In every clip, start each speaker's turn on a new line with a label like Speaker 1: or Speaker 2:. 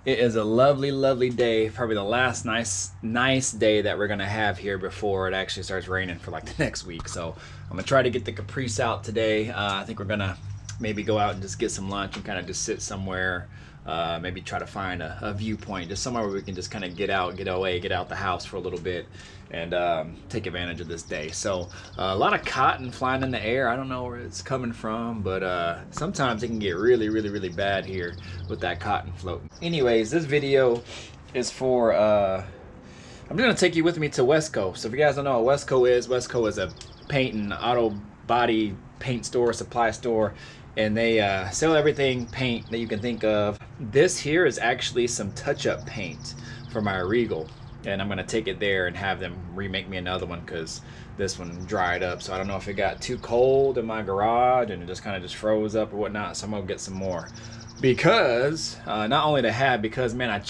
Speaker 1: It is a lovely, lovely day. Probably the last nice day that we're gonna have here before it actually starts raining for like the next week. So I'm gonna try to get the Caprice out today. I think we're gonna maybe go out and just get some lunch and kind of just sit somewhere. Maybe try to find a viewpoint, just somewhere where we can just kind of get out, get away, get out the house for a little bit, and take advantage of this day. So a lot of cotton flying in the air. I don't know where it's coming from, but sometimes it can get really, really, really bad here with that cotton floating. Anyways, this video is for I'm gonna take you with me to Wesco. So if you guys don't know what Wesco is a paint and auto body paint store, supply store, and they sell everything paint that you can think of. This here is actually some touch-up paint for my Regal, and I'm gonna take it there and have them remake me another one because this one dried up. So I don't know if it got too cold in my garage and it just kind of just froze up or whatnot. So I'm gonna get some more because not only to have, because man, I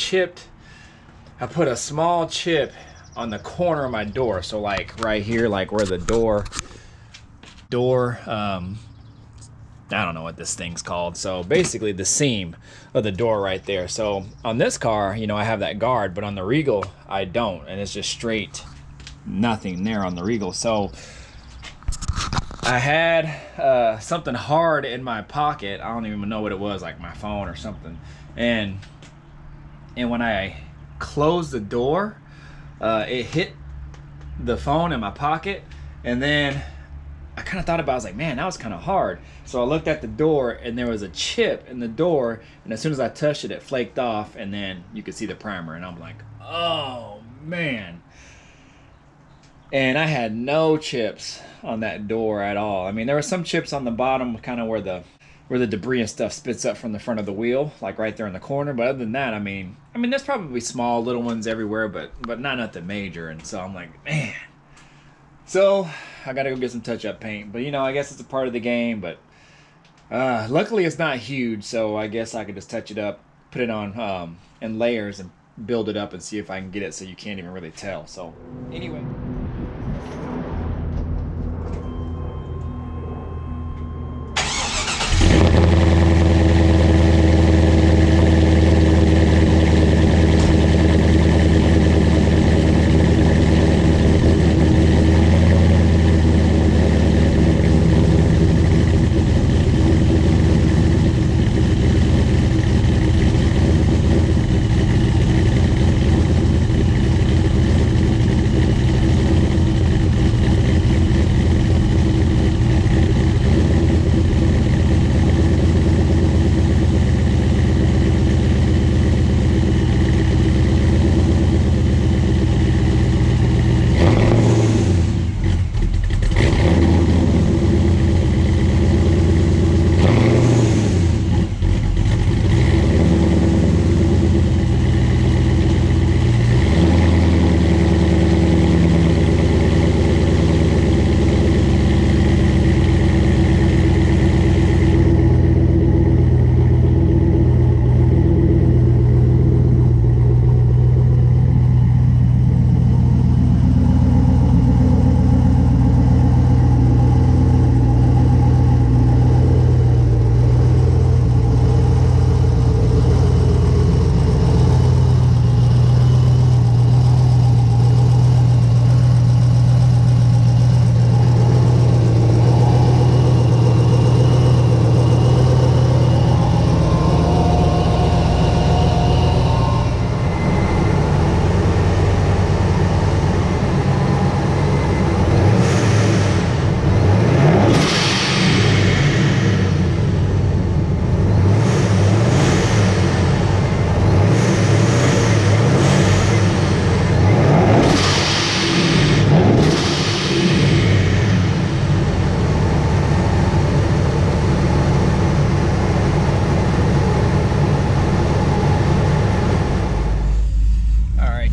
Speaker 1: put a small chip on the corner of my door. So like right here, like where the door I don't know what this thing's called. So basically the seam of the door right there. So on this car, you know, I have that guard, but on the Regal, I don't. And it's just straight nothing there on the Regal. So I had something hard in my pocket. I don't even know what it was, like my phone or something. And when I closed the door, it hit the phone in my pocket. And then I kind of thought about it. I was like, man, that was kind of hard. So I looked at the door and there was a chip in the door, and as soon as I touched it, it flaked off, and then you could see the primer, and I'm like, oh man. And I had no chips on that door at all. I mean, there were some chips on the bottom, kind of where the debris and stuff spits up from the front of the wheel, like right there in the corner. But other than that, I mean there's probably small little ones everywhere, but not nothing major. And so I'm like, man. So I gotta go get some touch-up paint, but you know, I guess it's a part of the game. But luckily it's not huge, so I guess I could just touch it up, put it on in layers, and build it up and see if I can get it so you can't even really tell. So anyway.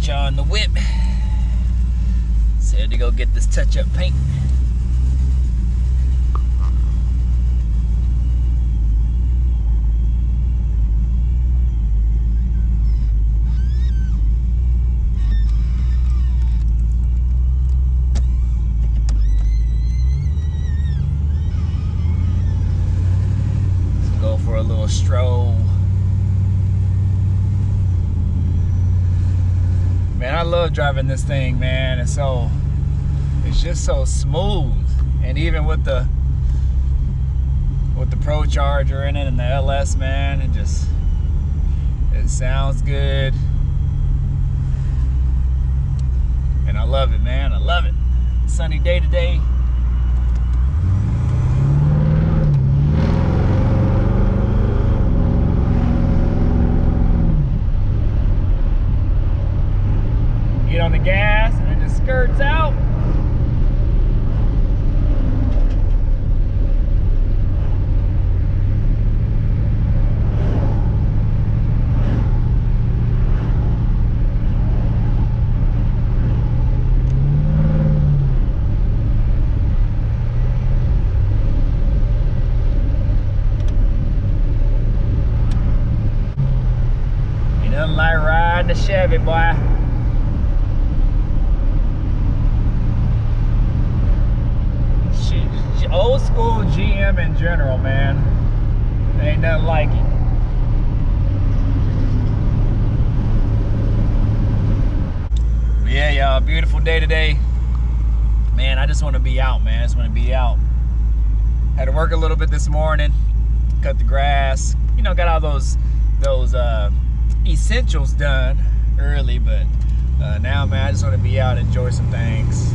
Speaker 1: On the whip, said to go get this touch-up paint. Let's go for a little stroll. love driving this thing, man. It's just so smooth. And even with the Pro Charger in it and the LS, man, it sounds good. And I love it, man. I love it. Sunny day today. Get on the gas and it just skirts out. Ain't nothing like riding a Chevy, boy. Old school GM in general, man. Ain't nothing like it. But yeah, y'all, beautiful day today. Man, I just want to be out, man. I just want to be out. Had to work a little bit this morning, cut the grass. You know, got all those essentials done early, but now, man, I just want to be out and enjoy some things.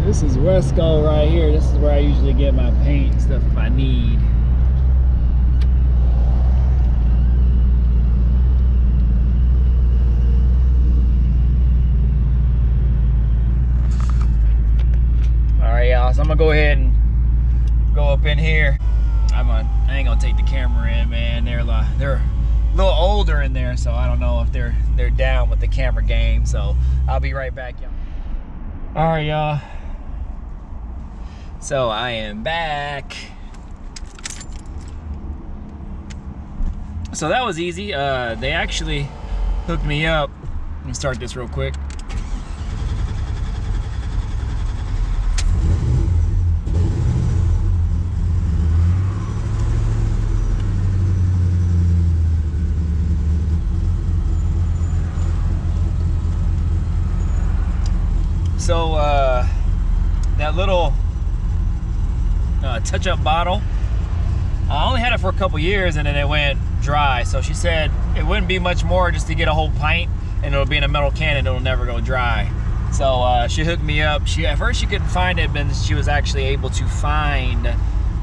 Speaker 1: This is Wesco right here. This is where I usually get my paint and stuff if I need. Alright, y'all, so I'm gonna go ahead and go up in here. I ain't gonna take the camera in, man. They're a little older in there, so I don't know if they're down with the camera game. So I'll be right back, y'all. Alright, y'all. So I am back. So that was easy. They actually hooked me up. Let me start this real quick. So that little touch-up bottle, I only had it for a couple years and then it went dry. So she said it wouldn't be much more just to get a whole pint, and it'll be in a metal can and it'll never go dry. So she hooked me up. At first she couldn't find it, but she was actually able to find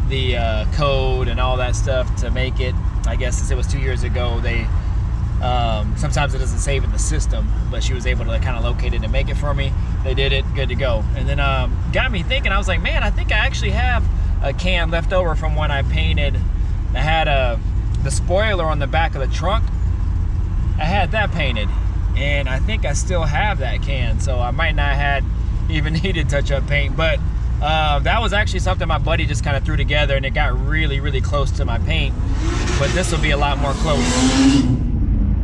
Speaker 1: the code and all that stuff to make it. I guess since it was 2 years ago, they sometimes it doesn't save in the system, but she was able to kind of locate it and make it for me. They did it, good to go. And then got me thinking, I was like, man, I think I actually have a can left over from when I painted. I had the spoiler on the back of the trunk. I had that painted, and I think I still have that can, so I might not have even needed touch-up paint. But that was actually something my buddy just kind of threw together, and it got really, really close to my paint. But this will be a lot more close.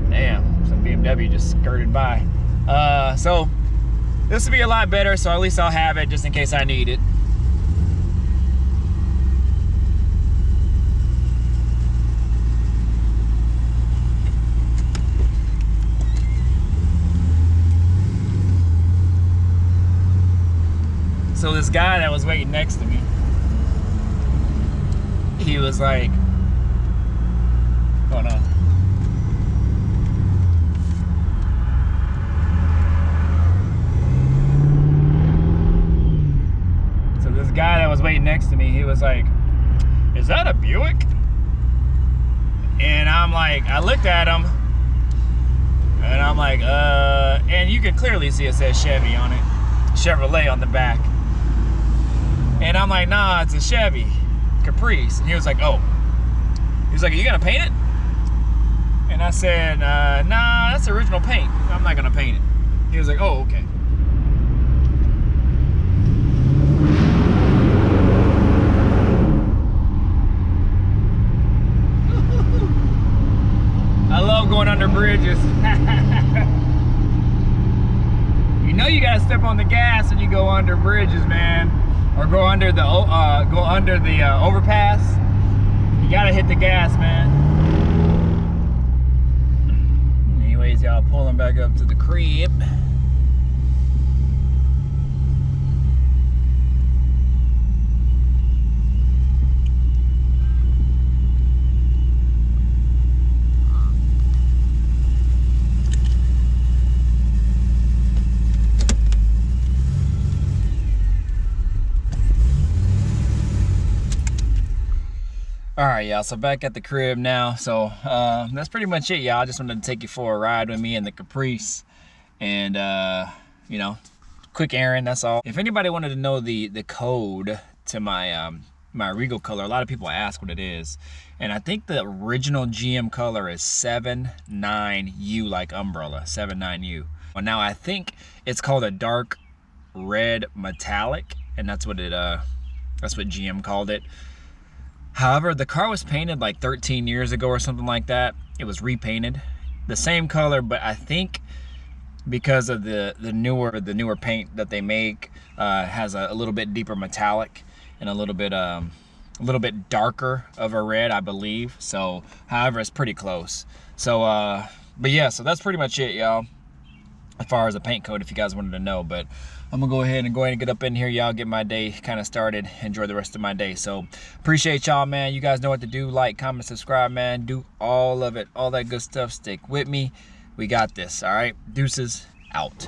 Speaker 1: Damn, some BMW just skirted by. So this will be a lot better, so at least I'll have it just in case I need it. So this guy that was waiting next to me, he was like, hold on. So this guy that was waiting next to me, he was like, is that a Buick? And I'm like, I looked at him, and I'm like, and you can clearly see it says Chevy on it, Chevrolet on the back. And I'm like, nah, it's a Chevy Caprice. And he was like, oh. He was like, are you gonna paint it? And I said, nah, that's original paint. I'm not gonna paint it. He was like, oh, okay. I love going under bridges. You know you gotta step on the gas when you go under bridges, man. Or go under the overpass. You gotta hit the gas, man. Anyways, y'all, pulling back up to the crib. All right, y'all, so back at the crib now. So that's pretty much it, y'all. I just wanted to take you for a ride with me in the Caprice. And, you know, quick errand, that's all. If anybody wanted to know the code to my my Regal color, a lot of people ask what it is. And I think the original GM color is 79U, like umbrella, 79U. Well, now I think it's called a dark red metallic, and that's what GM called it. However, the car was painted like 13 years ago or something like that. It was repainted the same color, but I think because of the newer paint that they make has a little bit deeper metallic and a little bit darker of a red, I believe. So, however, it's pretty close. So, but yeah, so that's pretty much it, y'all, as far as the paint code, if you guys wanted to know. But I'm gonna go ahead and get up in here, y'all, get my day kind of started, enjoy the rest of my day. So appreciate y'all, man. You guys know what to do. Like, comment, subscribe, man. Do all of it, all that good stuff. Stick with me. We got this. All right, deuces out.